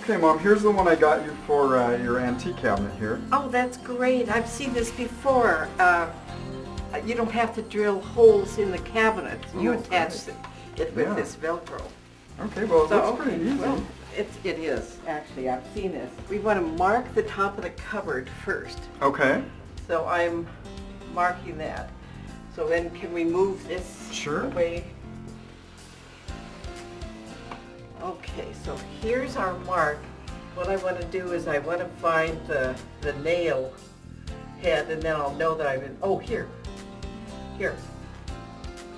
Okay, Mom, here's the one I got you for your antique cabinet here. Oh, that's great. I've seen this before. You don't have to drill holes in the cabinet. You attach it with this Velcro. Okay, well, it looks pretty easy. Well, it is, actually. I've seen this. We want to mark the top of the cupboard first. Okay. So I'm marking that. So then can we move this away? Okay, so here's our mark. What I want to do is I want to find the nail head, and then I'll know that I've been, oh, here.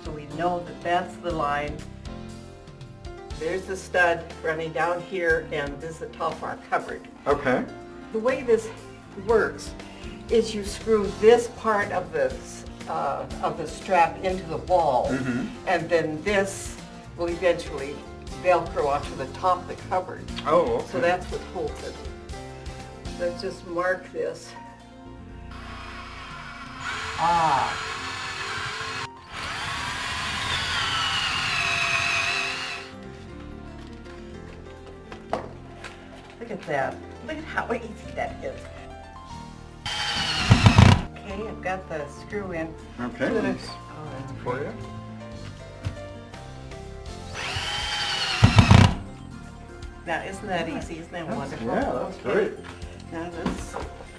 So we know that that's the line. There's the stud running down here, and this is the top of our cupboard. Okay. The way this works is you screw this part of the strap into the wall, and then this will eventually Velcro onto the top of the cupboard. Oh, okay. So that's what holds it. Let's just mark this. Look at that. Look at how easy that is. Okay, I've got the screw in. Okay. Nice. For you. Now, isn't that easy? Isn't that wonderful? Yeah, that's great. Now, let's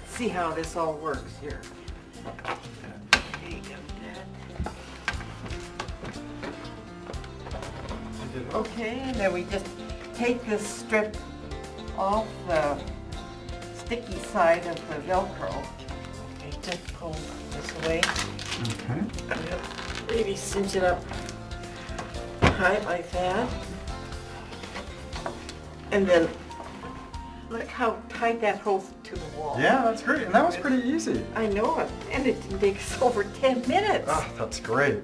see how this all works here. Okay, got that. Okay, and then we just take this strip off the sticky side of the Velcro. Okay, just pull this away. Okay. Maybe cinch it up tight like that. And then look how tight that holds to the wall. Yeah, that's great. And that was pretty easy. I know it. And it didn't take us over 10 minutes. Oh, that's great.